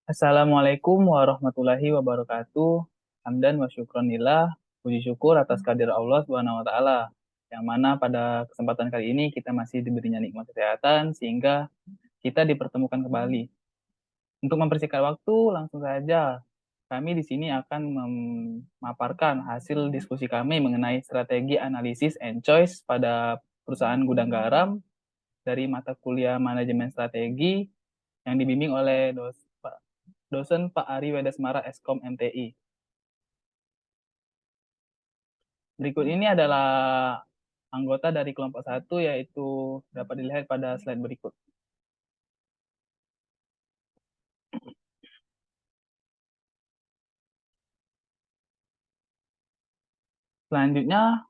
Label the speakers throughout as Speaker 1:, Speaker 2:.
Speaker 1: Assalamualaikum warahmatullahi wabarakatuh. Hamdan wa syukronillah. Puji syukur atas kehadirat Allah Subhanahu wa taala. Yang mana pada kesempatan kali ini kita masih diberinya nikmat kesehatan sehingga kita dipertemukan kembali. Untuk mempersingkat waktu, langsung saja kami di sini akan memaparkan hasil diskusi kami mengenai strategi analisis and choice pada perusahaan gudang garam dari mata kuliah manajemen strategi yang dibimbing oleh dosen Pak Ari Wedasmara Eskom MTI. Berikut ini adalah anggota dari kelompok satu, yaitu dapat dilihat pada slide berikut. Selanjutnya,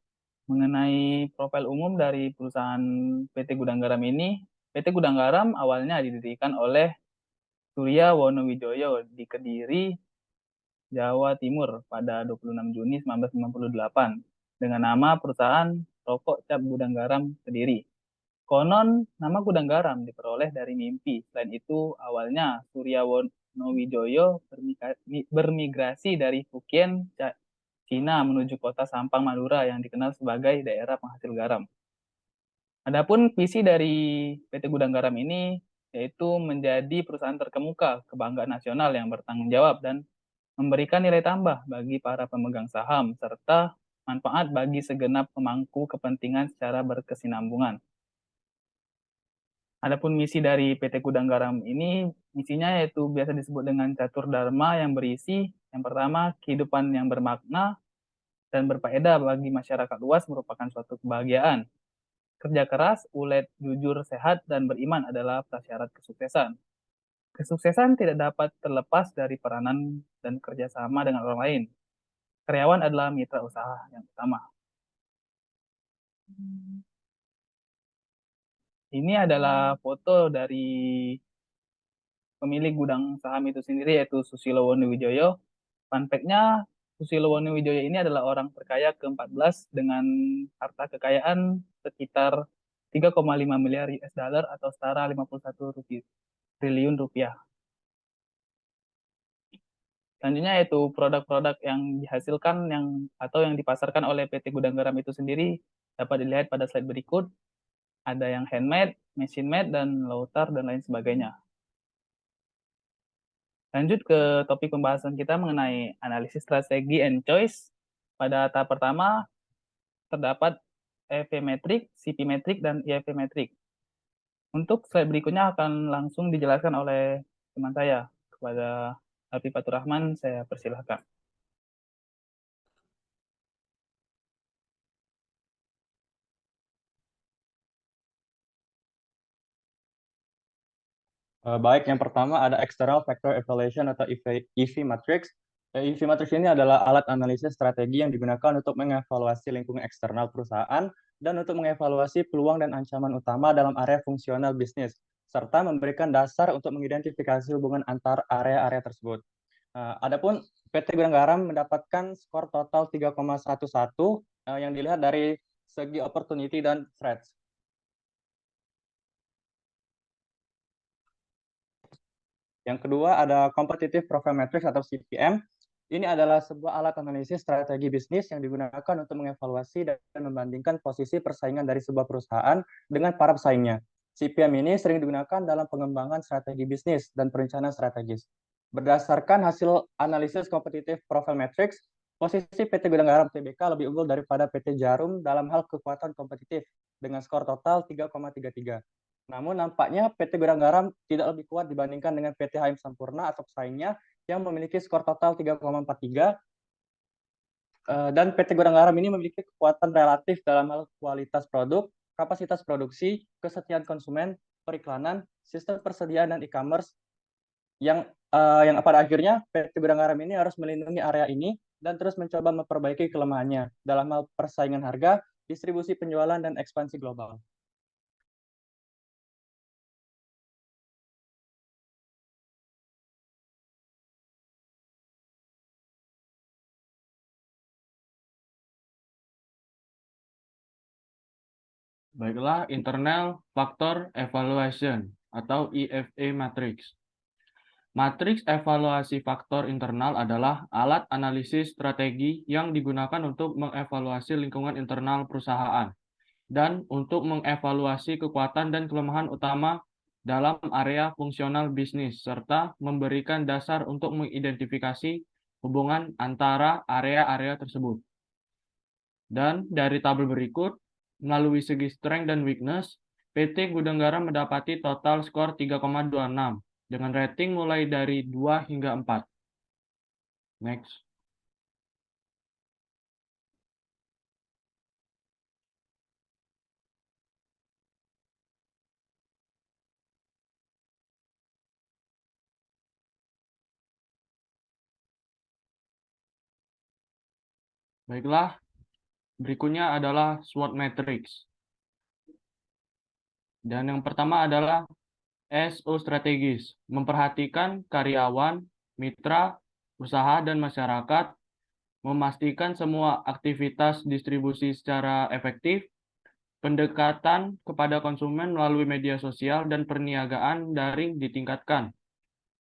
Speaker 1: mengenai profil umum dari perusahaan PT Gudang Garam ini, PT Gudang Garam awalnya didirikan oleh Surya Wonowijoyo di Kediri, Jawa Timur pada 26 Juni 1998 dengan nama perusahaan Rokok Cap Gudang Garam Kediri. Konon, nama Gudang Garam diperoleh dari mimpi. Selain itu, awalnya Surya Wonowijoyo bermigrasi dari Fukien, Cina menuju kota Sampang, Madura yang dikenal sebagai daerah penghasil garam. Adapun visi dari PT Gudang Garam ini yaitu menjadi perusahaan terkemuka, kebanggaan nasional yang bertanggung jawab dan memberikan nilai tambah bagi para pemegang saham serta manfaat bagi segenap pemangku kepentingan secara berkesinambungan. Adapun misi dari PT Gudang Garam ini, misinya yaitu biasa disebut dengan catur dharma yang berisi, yang pertama, kehidupan yang bermakna dan berfaedah bagi masyarakat luas merupakan suatu kebahagiaan. Kerja keras, ulet, jujur, sehat, dan beriman adalah prasyarat kesuksesan. Kesuksesan tidak dapat terlepas dari peranan dan kerjasama dengan orang lain. Karyawan adalah mitra usaha yang utama. Ini adalah foto dari pemilik gudang saham itu sendiri, yaitu Susilo Wonowijoyo. Fun fact-nya, Susilo Wonowijoyo ini adalah orang terkaya ke-14 dengan harta kekayaan sekitar 3,5 miliar US dollar atau setara 51 triliun rupiah. Selanjutnya yaitu produk-produk yang dihasilkan atau yang dipasarkan oleh PT Gudang Garam itu sendiri dapat dilihat pada slide berikut. Ada yang handmade, machine made, dan lautar, dan lain sebagainya. Lanjut ke topik pembahasan kita mengenai analisis strategi and choice. Pada tahap pertama, terdapat EV metric, CP metric, dan IEV metric. Untuk slide berikutnya akan langsung dijelaskan oleh teman saya. Kepada Alfi Fatur Rahman, saya persilahkan.
Speaker 2: Baik, yang pertama ada External Factor Evaluation atau EV Matrix. EV Matrix ini adalah alat analisis strategi yang digunakan untuk mengevaluasi lingkungan eksternal perusahaan dan untuk mengevaluasi peluang dan ancaman utama dalam area fungsional bisnis, serta memberikan dasar untuk mengidentifikasi hubungan antar area-area tersebut. Adapun PT Gudang Garam mendapatkan skor total 3,11 yang dilihat dari segi opportunity dan threats. Yang kedua ada Competitive Profile Matrix atau CPM. Ini adalah sebuah alat analisis strategi bisnis yang digunakan untuk mengevaluasi dan membandingkan posisi persaingan dari sebuah perusahaan dengan para pesaingnya. CPM ini sering digunakan dalam pengembangan strategi bisnis dan perencanaan strategis. Berdasarkan hasil analisis Competitive Profile Matrix, posisi PT Gudang Garam Tbk lebih unggul daripada PT Jarum dalam hal kekuatan kompetitif dengan skor total 3,33. Namun nampaknya PT Gudang Garam tidak lebih kuat dibandingkan dengan PT HM Sampurna atau pesaingnya yang memiliki skor total 3,43, dan PT Gudang Garam ini memiliki kekuatan relatif dalam hal kualitas produk, kapasitas produksi, kesetiaan konsumen, periklanan, sistem persediaan dan e-commerce yang pada akhirnya PT Gudang Garam ini harus melindungi area ini dan terus mencoba memperbaiki kelemahannya dalam hal persaingan harga, distribusi penjualan dan ekspansi global.
Speaker 3: Baiklah, Internal Factor Evaluation atau IFE Matrix. Matriks evaluasi faktor internal adalah alat analisis strategi yang digunakan untuk mengevaluasi lingkungan internal perusahaan dan untuk mengevaluasi kekuatan dan kelemahan utama dalam area fungsional bisnis, serta memberikan dasar untuk mengidentifikasi hubungan antara area-area tersebut. Dan dari tabel berikut, melalui segi strength dan weakness, PT Gudang Garam mendapati total skor 3,26 dengan rating mulai dari 2 hingga 4. Next. Baiklah, berikutnya adalah SWOT matrix. Dan yang pertama adalah SO strategis, memperhatikan karyawan, mitra, usaha, dan masyarakat, memastikan semua aktivitas distribusi secara efektif, pendekatan kepada konsumen melalui media sosial, dan perniagaan daring ditingkatkan.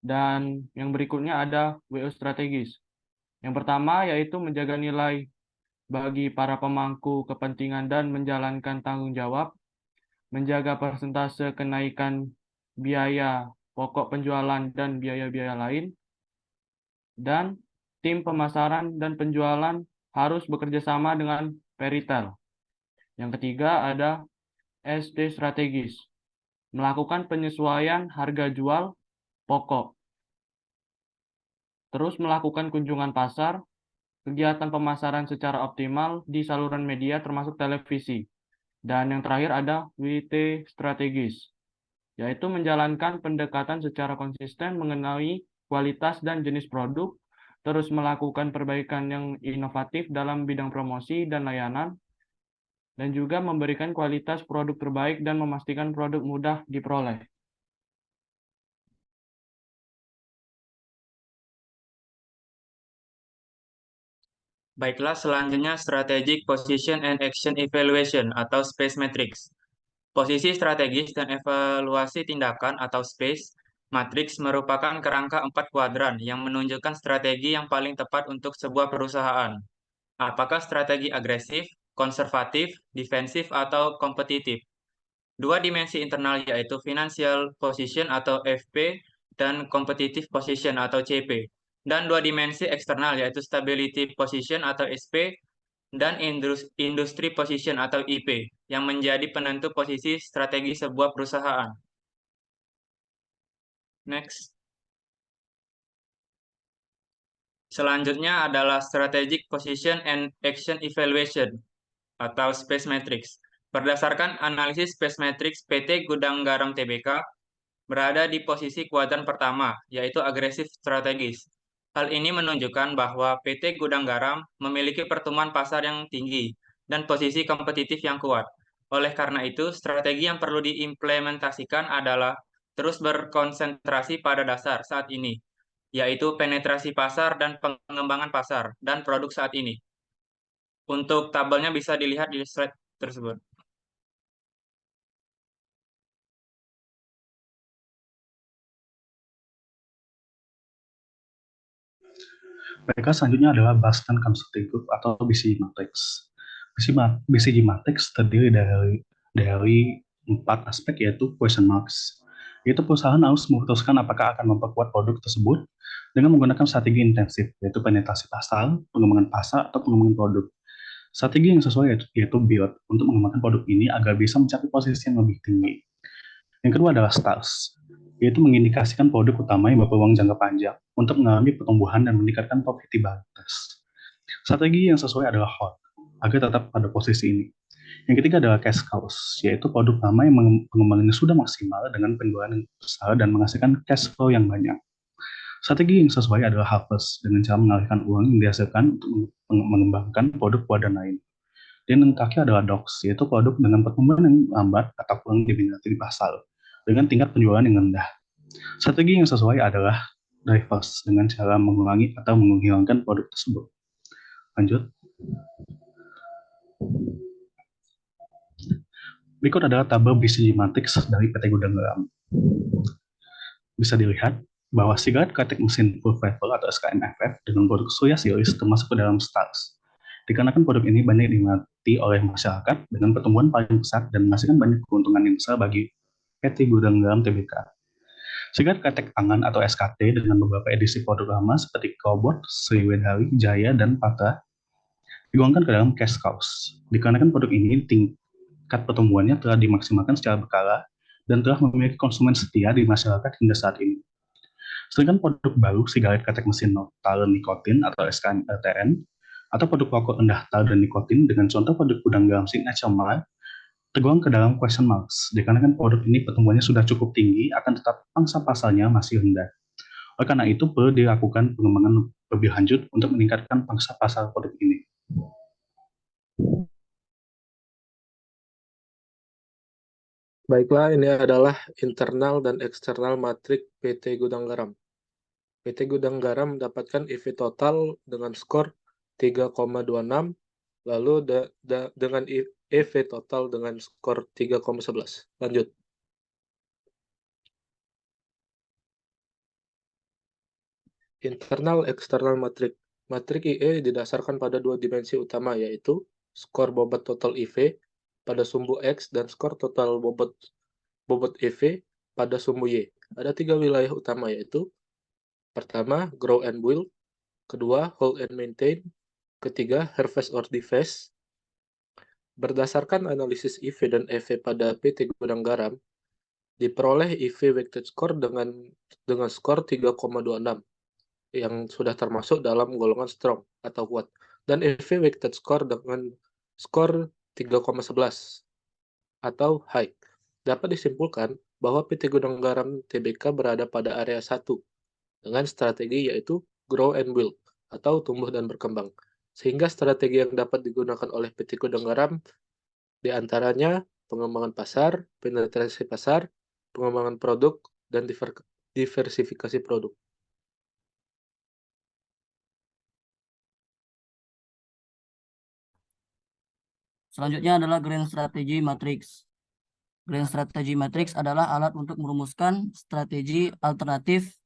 Speaker 3: Dan yang berikutnya ada WO strategis. Yang pertama yaitu menjaga nilai bagi para pemangku kepentingan dan menjalankan tanggung jawab, menjaga persentase kenaikan biaya pokok penjualan dan biaya-biaya lain, dan tim pemasaran dan penjualan harus bekerja sama dengan peritel. Yang ketiga ada SD strategis, melakukan penyesuaian harga jual pokok, terus melakukan kunjungan pasar, kegiatan pemasaran secara optimal di saluran media termasuk televisi. Dan yang terakhir ada WT strategis, yaitu menjalankan pendekatan secara konsisten mengenai kualitas dan jenis produk, terus melakukan perbaikan yang inovatif dalam bidang promosi dan layanan, dan juga memberikan kualitas produk terbaik dan memastikan produk mudah diperoleh.
Speaker 4: Baiklah, selanjutnya Strategic Position and Action Evaluation atau SPACE Matrix. Posisi strategis dan evaluasi tindakan atau SPACE Matrix merupakan kerangka 4 kuadran yang menunjukkan strategi yang paling tepat untuk sebuah perusahaan. Apakah strategi agresif, konservatif, defensif, atau kompetitif? Dua dimensi internal yaitu Financial Position atau FP dan Competitive Position atau CP. Dan dua dimensi eksternal yaitu Stability Position atau SP dan Industry Position atau IP yang menjadi penentu posisi strategi sebuah perusahaan. Next. Selanjutnya adalah Strategic Position and Action Evaluation atau Space Matrix. Berdasarkan analisis Space Matrix PT Gudang Garam Tbk, berada di posisi kuadran pertama, yaitu agresif strategis. Hal ini menunjukkan bahwa PT Gudang Garam memiliki pertumbuhan pasar yang tinggi dan posisi kompetitif yang kuat. Oleh karena itu, strategi yang perlu diimplementasikan adalah terus berkonsentrasi pada dasar saat ini, yaitu penetrasi pasar dan pengembangan pasar dan produk saat ini. Untuk tabelnya bisa dilihat di slide tersebut.
Speaker 5: Mereka selanjutnya adalah Boston Consulting Group atau BCG Matrix. BCG Matrix terdiri dari 4 aspek, yaitu question marks. Yaitu perusahaan harus memutuskan apakah akan memperkuat produk tersebut dengan menggunakan strategi intensif, yaitu penetrasi pasar, pengembangan pasar, atau pengembangan produk. Strategi yang sesuai yaitu build untuk mengembangkan produk ini agar bisa mencapai posisi yang lebih tinggi. Yang kedua adalah stars, yaitu mengindikasikan produk utama yang berpeluang jangka panjang untuk mengalami pertumbuhan dan meningkatkan profitabilitas. Strategi yang sesuai adalah hold, agar tetap pada posisi ini. Yang ketiga adalah cash cows, yaitu produk lama yang pengembangannya sudah maksimal dengan penjualan yang besar dan menghasilkan cash flow yang banyak. Strategi yang sesuai adalah harvest, dengan cara mengalihkan uang yang dihasilkan untuk mengembangkan produk kuadran lain. Dan yang terakhir adalah dogs, yaitu produk dengan pertumbuhan yang lambat atau kurang diminati di pasar, dengan tingkat penjualan yang rendah. Strategi yang sesuai adalah diverse, dengan cara mengurangi atau menghilangkan produk tersebut. Lanjut. Berikut adalah tabel BCG Matrix dari PT Gudang Garam. Bisa dilihat, bahwa sigaret kretek mesin full flavor atau SKMFF dengan produk Surya Series termasuk ke dalam STARS. Dikarenakan produk ini banyak diminati oleh masyarakat dengan pertumbuhan paling pesat dan menghasilkan banyak keuntungan yang besar bagi PT Gudang Garam Tbk. Sigaret kretek angan atau SKT dengan beberapa edisi produk lama seperti Cobot, Sriwedari, Jaya, dan Patra digolongkan ke dalam cash cows. Dikarenakan produk ini tingkat pertumbuhannya telah dimaksimalkan secara berkala dan telah memiliki konsumen setia di masyarakat hingga saat ini. Sedangkan produk baru sigaret kretek mesin tar nikotin atau SKNRTN atau produk rokok rendah tar dan nikotin dengan contoh produk Gudang Garam Signature Mart tergolong ke dalam question marks dikarenakan produk ini pertumbuhannya sudah cukup tinggi akan tetap pangsa pasarnya masih rendah. Oleh karena itu perlu dilakukan pengembangan lebih lanjut untuk meningkatkan pangsa pasar produk ini.
Speaker 6: Baiklah, ini adalah internal dan eksternal matrik PT Gudang Garam. PT Gudang Garam mendapatkan EV total dengan skor 3,26, lalu dengan EV total dengan skor 3,11. Lanjut. Internal eksternal matrik. Matrik IE didasarkan pada dua dimensi utama, yaitu skor bobot total IV pada sumbu X dan skor total bobot EV pada sumbu Y. Ada tiga wilayah utama, yaitu pertama, grow and build, kedua, hold and maintain, ketiga, harvest or divest. Berdasarkan analisis IV dan EV pada PT Gudang Garam, diperoleh IV weighted score dengan skor 3,26 yang sudah termasuk dalam golongan strong atau kuat, dan EV weighted score dengan skor 3,11 atau high. Dapat disimpulkan bahwa PT Gudang Garam Tbk berada pada area 1 dengan strategi yaitu grow and build atau tumbuh dan berkembang. Sehingga strategi yang dapat digunakan oleh PT Gudang Garam diantaranya pengembangan pasar, penetrasi pasar, pengembangan produk, dan diversifikasi produk.
Speaker 7: Selanjutnya adalah Grand Strategy Matrix. Grand Strategy Matrix adalah alat untuk merumuskan strategi alternatif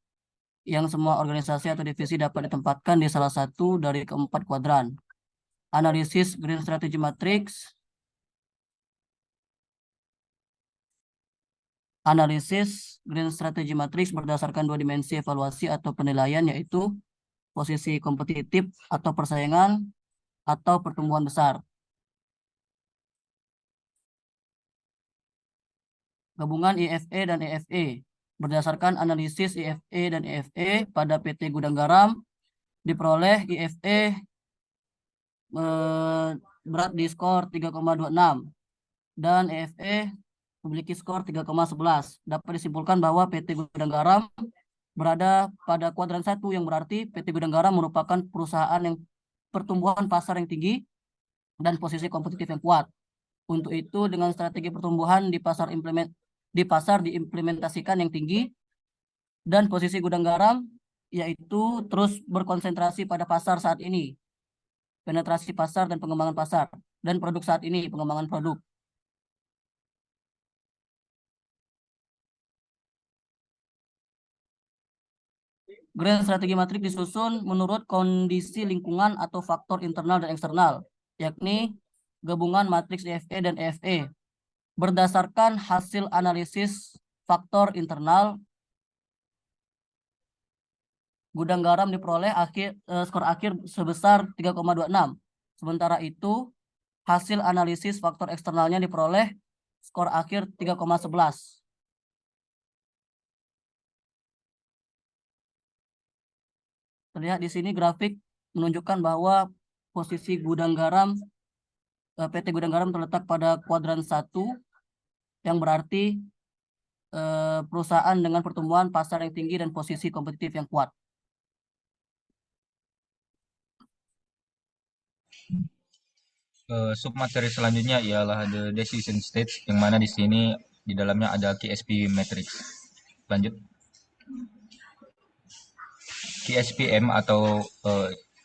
Speaker 7: yang semua organisasi atau divisi dapat ditempatkan di salah satu dari keempat kuadran. Analisis Grand Strategy Matrix. Analisis Grand Strategy Matrix berdasarkan dua dimensi evaluasi atau penilaian, yaitu posisi kompetitif atau persaingan atau pertumbuhan besar. Gabungan IFE dan EFE. Berdasarkan analisis IFE dan EFE pada PT Gudang Garam, diperoleh IFE berat di skor 3,26 dan EFE memiliki skor 3,11. Dapat disimpulkan bahwa PT Gudang Garam berada pada kuadran 1, yang berarti PT Gudang Garam merupakan perusahaan yang pertumbuhan pasar yang tinggi dan posisi kompetitif yang kuat. Untuk itu, dengan strategi pertumbuhan di pasar diimplementasikan yang tinggi, dan posisi Gudang Garam yaitu terus berkonsentrasi pada pasar saat ini, penetrasi pasar dan pengembangan pasar, dan produk saat ini, pengembangan produk. Grand Strategi Matrix disusun menurut kondisi lingkungan atau faktor internal dan eksternal, yakni gabungan matriks EFE dan EFE. Berdasarkan hasil analisis faktor internal, Gudang Garam diperoleh skor akhir sebesar 3,26. Sementara itu, hasil analisis faktor eksternalnya diperoleh skor akhir 3,11. Terlihat di sini grafik menunjukkan bahwa posisi Gudang Garam, PT Gudang Garam terletak pada kuadran 1, yang berarti perusahaan dengan pertumbuhan pasar yang tinggi dan posisi kompetitif yang kuat.
Speaker 8: Submateri selanjutnya ialah the decision stage, yang mana di sini di dalamnya ada KSP matrix. Lanjut. KSPM atau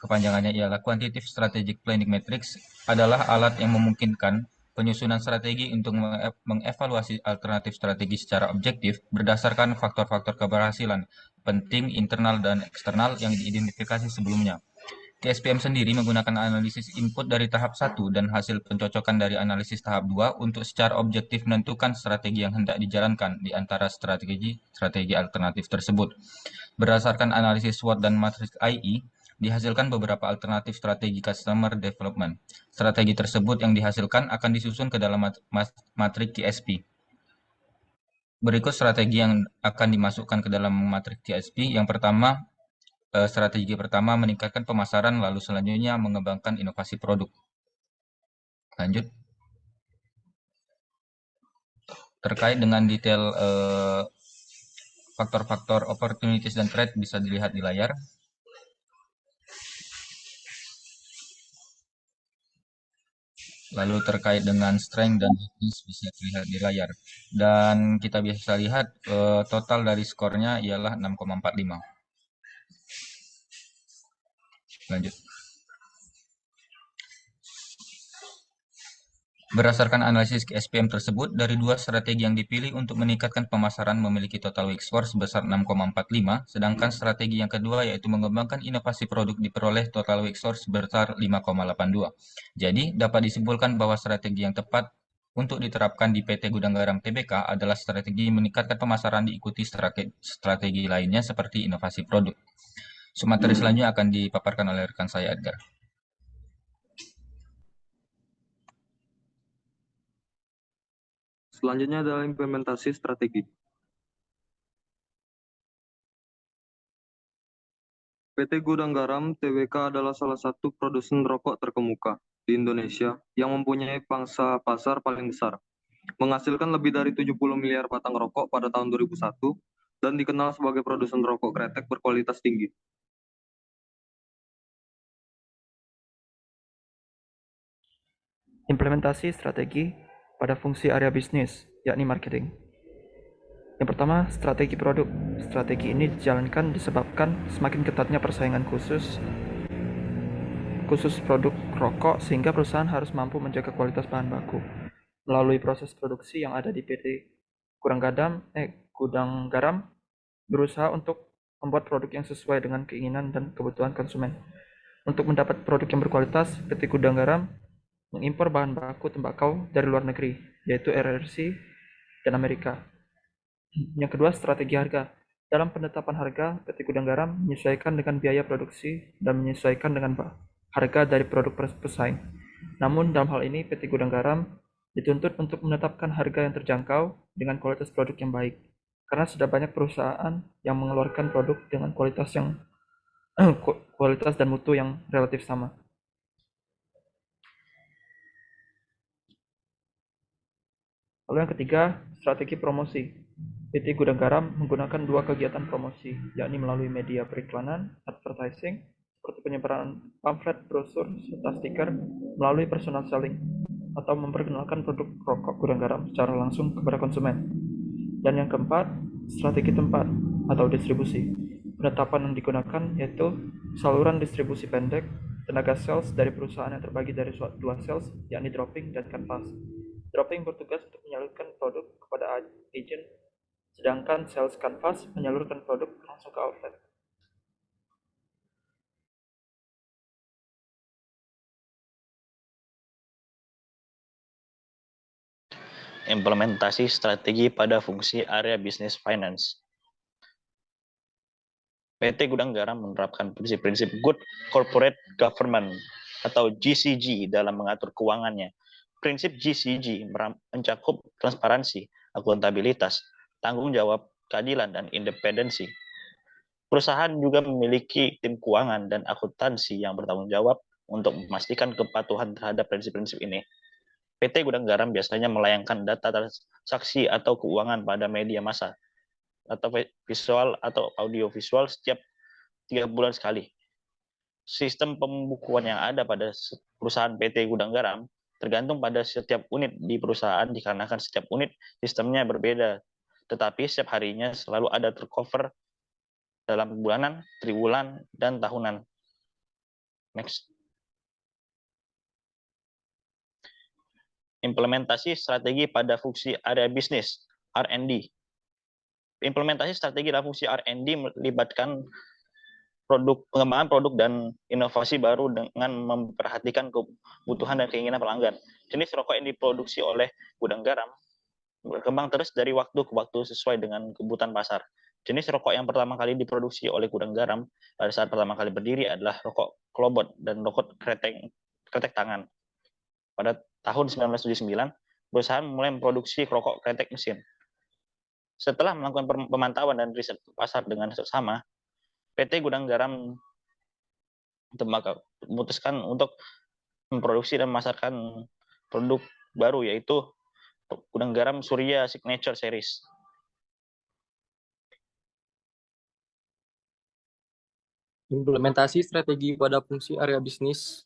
Speaker 8: kepanjangannya ialah Quantitative Strategic Planning Matrix, adalah alat yang memungkinkan penyusunan strategi untuk mengevaluasi alternatif strategi secara objektif berdasarkan faktor-faktor keberhasilan penting internal dan eksternal yang diidentifikasi sebelumnya. TSPM sendiri menggunakan analisis input dari tahap 1 dan hasil pencocokan dari analisis tahap 2 untuk secara objektif menentukan strategi yang hendak dijalankan di antara strategi alternatif tersebut. Berdasarkan analisis SWOT dan matriks IE, dihasilkan beberapa alternatif strategi customer development. Strategi tersebut yang dihasilkan akan disusun ke dalam matriks TSP. Berikut strategi yang akan dimasukkan ke dalam matriks TSP. Yang pertama, strategi pertama meningkatkan pemasaran, lalu selanjutnya mengembangkan inovasi produk. Lanjut. Terkait dengan detail faktor-faktor opportunities dan threat bisa dilihat di layar. Lalu terkait dengan strength dan weakness bisa dilihat di layar. Dan kita bisa lihat total dari skornya ialah 6,45. Lanjut. Berdasarkan analisis SPM tersebut, dari dua strategi yang dipilih untuk meningkatkan pemasaran memiliki total weak score sebesar 6,45, sedangkan strategi yang kedua yaitu mengembangkan inovasi produk diperoleh total weak score sebesar 5,82. Jadi, dapat disimpulkan bahwa strategi yang tepat untuk diterapkan di PT Gudang Garam Tbk adalah strategi meningkatkan pemasaran diikuti strategi lainnya seperti inovasi produk. Materi selanjutnya akan dipaparkan oleh rekan saya Edgar.
Speaker 9: Selanjutnya adalah implementasi strategi. PT Gudang Garam Tbk adalah salah satu produsen rokok terkemuka di Indonesia yang mempunyai pangsa pasar paling besar, menghasilkan lebih dari 70 miliar batang rokok pada tahun 2001 dan dikenal sebagai produsen rokok kretek berkualitas tinggi.
Speaker 10: Implementasi strategi pada fungsi area bisnis, yakni marketing. Yang pertama, strategi produk. Strategi ini dijalankan disebabkan semakin ketatnya persaingan khusus produk rokok sehingga perusahaan harus mampu menjaga kualitas bahan baku. Melalui proses produksi yang ada di PT Gudang Garam berusaha untuk membuat produk yang sesuai dengan keinginan dan kebutuhan konsumen. Untuk mendapat produk yang berkualitas, PT Gudang Garam mengimpor bahan baku tembakau dari luar negeri, yaitu RRC dan Amerika. Yang kedua, strategi harga. Dalam penetapan harga, PT Gudang Garam menyesuaikan dengan biaya produksi dan menyesuaikan dengan harga dari produk pesaing. Namun, dalam hal ini, PT Gudang Garam dituntut untuk menetapkan harga yang terjangkau dengan kualitas produk yang baik, karena sudah banyak perusahaan yang mengeluarkan produk dengan kualitas dan mutu yang relatif sama. Lalu yang ketiga, strategi promosi. PT Gudang Garam menggunakan dua kegiatan promosi, yakni melalui media periklanan, advertising, seperti penyebaran pamflet, brosur, serta stiker, melalui personal selling, atau memperkenalkan produk rokok Gudang Garam secara langsung kepada konsumen. Dan yang keempat, strategi tempat atau distribusi. Penetapan yang digunakan yaitu saluran distribusi pendek, tenaga sales dari perusahaan yang terbagi dari dua sales, yakni dropping dan canvas. Dropping bertugas untuk menyalurkan produk kepada agen, sedangkan sales canvas menyalurkan produk langsung ke outlet.
Speaker 11: Implementasi strategi pada fungsi area bisnis finance. PT Gudang Garam menerapkan prinsip-prinsip Good Corporate Government atau GCG dalam mengatur keuangannya. Prinsip GCG mencakup transparansi, akuntabilitas, tanggung jawab, keadilan, dan independensi. Perusahaan juga memiliki tim keuangan dan akuntansi yang bertanggung jawab untuk memastikan kepatuhan terhadap prinsip-prinsip ini. PT Gudang Garam biasanya melayangkan data transaksi atau keuangan pada media massa atau visual atau audiovisual setiap 3 bulan sekali. Sistem pembukuan yang ada pada perusahaan PT Gudang Garam tergantung pada setiap unit di perusahaan dikarenakan setiap unit sistemnya berbeda, tetapi setiap harinya selalu ada tercover dalam bulanan, triwulan, dan tahunan. Next. Implementasi strategi pada fungsi area bisnis, R&D. Implementasi strategi dalam fungsi R&D melibatkan pengembangan produk dan inovasi baru dengan memperhatikan kebutuhan dan keinginan pelanggan. Jenis rokok yang diproduksi oleh Gudang Garam berkembang terus dari waktu ke waktu sesuai dengan kebutuhan pasar. Jenis rokok yang pertama kali diproduksi oleh Gudang Garam pada saat pertama kali berdiri adalah rokok klobot dan rokok kretek tangan. Pada tahun 1979, perusahaan mulai memproduksi rokok kretek mesin. Setelah melakukan pemantauan dan riset pasar dengan seksama, PT Gudang Garam Tembakau memutuskan untuk memproduksi dan memasarkan produk baru, yaitu Gudang Garam Surya Signature Series.
Speaker 12: Implementasi strategi pada fungsi area bisnis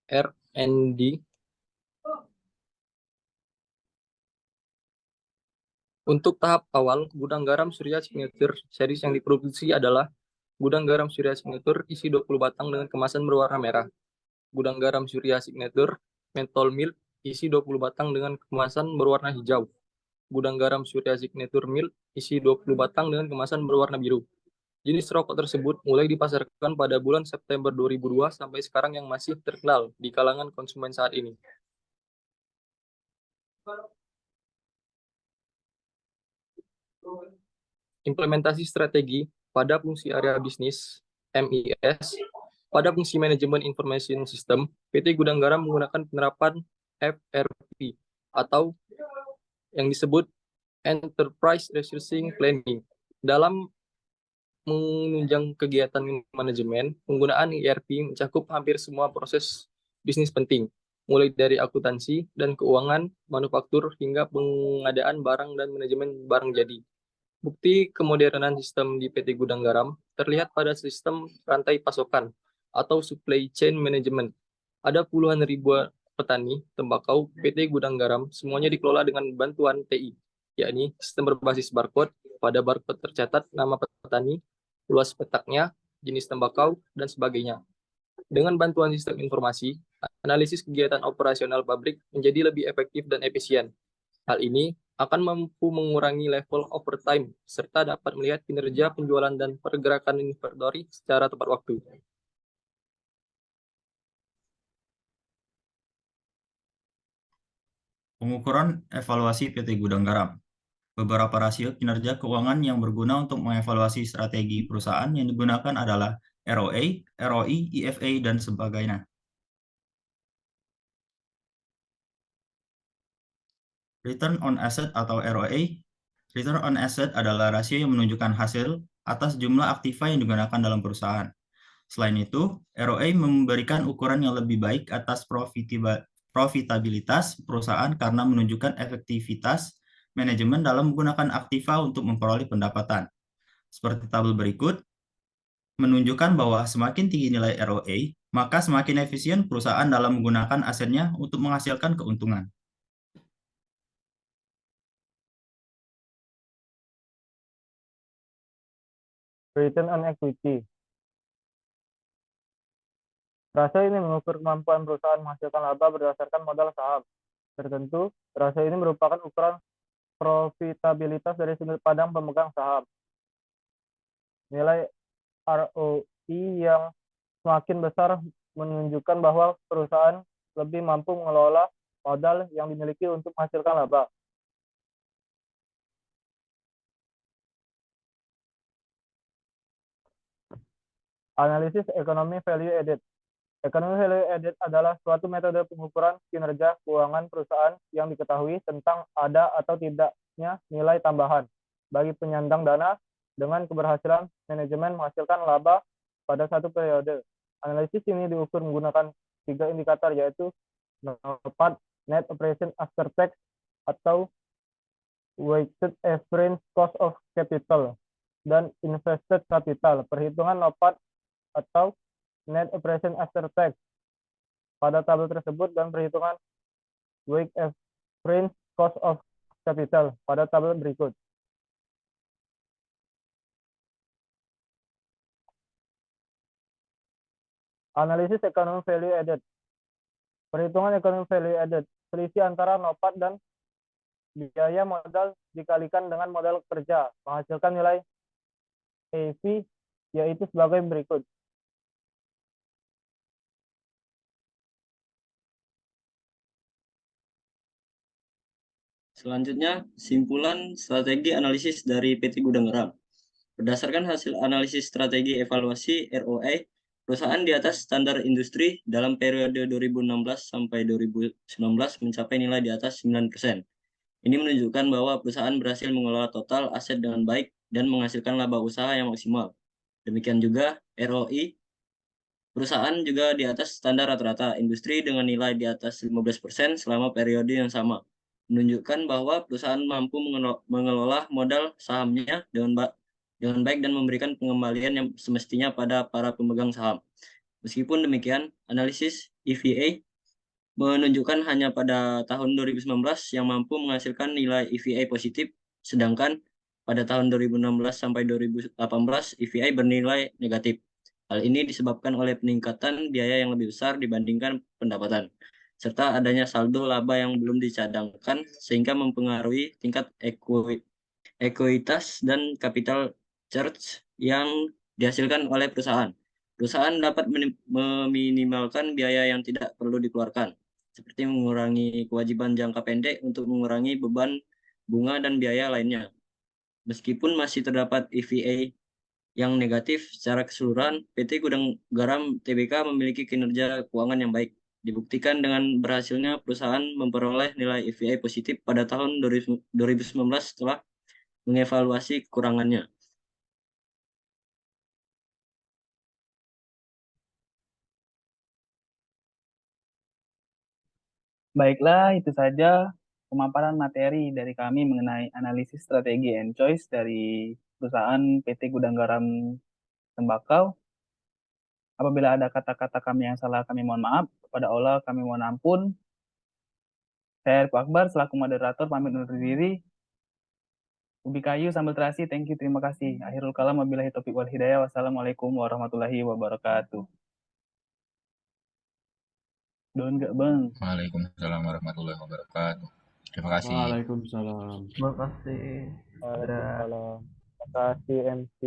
Speaker 12: R&D. Untuk tahap awal, Gudang Garam Surya Signature Series yang diproduksi adalah Gudang Garam Surya Signature isi 20 batang dengan kemasan berwarna merah. Gudang Garam Surya Signature Menthol Milk isi 20 batang dengan kemasan berwarna hijau. Gudang Garam Surya Signature Milk isi 20 batang dengan kemasan berwarna biru. Jenis rokok tersebut mulai dipasarkan pada bulan September 2002 sampai sekarang yang masih terkenal di kalangan konsumen saat ini. Implementasi strategi pada fungsi area bisnis MIS. Pada fungsi manajemen information system, PT Gudang Garam menggunakan penerapan FRP atau yang disebut Enterprise Resourcing Planning. Dalam menunjang kegiatan manajemen, penggunaan ERP mencakup hampir semua proses bisnis penting, mulai dari akuntansi dan keuangan, manufaktur, hingga pengadaan barang dan manajemen barang jadi. Bukti kemodernan sistem di PT Gudang Garam terlihat pada sistem rantai pasokan atau supply chain management. Ada puluhan ribu petani tembakau PT Gudang Garam, semuanya dikelola dengan bantuan TI, yakni sistem berbasis barcode. Pada barcode tercatat nama petani, luas petaknya, jenis tembakau, dan sebagainya. Dengan bantuan sistem informasi, analisis kegiatan operasional pabrik menjadi lebih efektif dan efisien. Hal ini akan mampu mengurangi level overtime serta dapat melihat kinerja penjualan dan pergerakan inventory secara tepat waktu.
Speaker 8: Pengukuran evaluasi PT Gudang Garam. Beberapa rasio kinerja keuangan yang berguna untuk mengevaluasi strategi perusahaan yang digunakan adalah ROA, ROI, EFA, dan sebagainya. Return on Asset atau ROA. Return on Asset adalah rasio yang menunjukkan hasil atas jumlah aktiva yang digunakan dalam perusahaan. Selain itu, ROA memberikan ukuran yang lebih baik atas profitabilitas perusahaan karena menunjukkan efektivitas manajemen dalam menggunakan aktiva untuk memperoleh pendapatan. Seperti tabel berikut, menunjukkan bahwa semakin tinggi nilai ROA, maka semakin efisien perusahaan dalam menggunakan asetnya untuk menghasilkan keuntungan.
Speaker 13: Return on equity. Rasio ini mengukur kemampuan perusahaan menghasilkan laba berdasarkan modal saham tertentu. Rasio ini merupakan ukuran profitabilitas dari sudut pandang pemegang saham. Nilai ROI yang semakin besar menunjukkan bahwa perusahaan lebih mampu mengelola modal yang dimiliki untuk menghasilkan laba. Analisis ekonomi value added. Ekonomi value added adalah suatu metode pengukuran kinerja keuangan perusahaan yang diketahui tentang ada atau tidaknya nilai tambahan bagi penyandang dana dengan keberhasilan manajemen menghasilkan laba pada satu periode. Analisis ini diukur menggunakan 3 indikator, yaitu NOPAT, Net Operation After Tax, atau Weighted Average Cost of Capital, dan Invested Capital. Perhitungan NOPAT atau Net Operation After Tax pada tabel tersebut dan perhitungan Weighted Average Cost of Capital pada tabel berikut. Analisis ekonomi value added. Perhitungan ekonomi value added, selisih antara NOPAT dan biaya modal dikalikan dengan modal kerja, menghasilkan nilai EV, yaitu sebagai berikut.
Speaker 14: Selanjutnya, simpulan strategi analisis dari PT Gudang Garam. Berdasarkan hasil analisis strategi evaluasi ROI, perusahaan di atas standar industri dalam periode 2016 sampai 2019 mencapai nilai di atas 9%. Ini menunjukkan bahwa perusahaan berhasil mengelola total aset dengan baik dan menghasilkan laba usaha yang maksimal. Demikian juga ROI, perusahaan juga di atas standar rata-rata industri dengan nilai di atas 15% selama periode yang sama, menunjukkan bahwa perusahaan mampu mengelola modal sahamnya dengan baik dan memberikan pengembalian yang semestinya pada para pemegang saham. Meskipun demikian, analisis EVA menunjukkan hanya pada tahun 2019 yang mampu menghasilkan nilai EVA positif, sedangkan pada tahun 2016 sampai 2018 EVA bernilai negatif. Hal ini disebabkan oleh peningkatan biaya yang lebih besar dibandingkan pendapatan, serta adanya saldo laba yang belum dicadangkan sehingga mempengaruhi tingkat ekuitas dan capital charge yang dihasilkan oleh perusahaan. Perusahaan dapat meminimalkan biaya yang tidak perlu dikeluarkan, seperti mengurangi kewajiban jangka pendek untuk mengurangi beban bunga dan biaya lainnya. Meskipun masih terdapat EVA yang negatif secara keseluruhan, PT Gudang Garam Tbk memiliki kinerja keuangan yang baik. Dibuktikan dengan berhasilnya perusahaan memperoleh nilai EVA positif pada tahun 2019 setelah mengevaluasi kekurangannya.
Speaker 1: Baiklah, itu saja pemaparan materi dari kami mengenai analisis strategi and choice dari perusahaan PT Gudang Garam Tembakau. Apabila ada kata-kata kami yang salah, kami mohon maaf. Kepada Allah, kami mohon ampun. Saya Erko Akbar, selaku moderator, pamit undur diri. Ubi kayu sambal terasi, thank you, terima kasih. Akhirul kalam, wabillahi taufiq wal hidayah. Wassalamualaikum warahmatullahi wabarakatuh. Don gak bang?
Speaker 8: Waalaikumsalam warahmatullahi wabarakatuh. Terima kasih.
Speaker 3: Waalaikumsalam.
Speaker 10: Terima kasih.
Speaker 13: Waalaikumsalam. Terima kasih MC.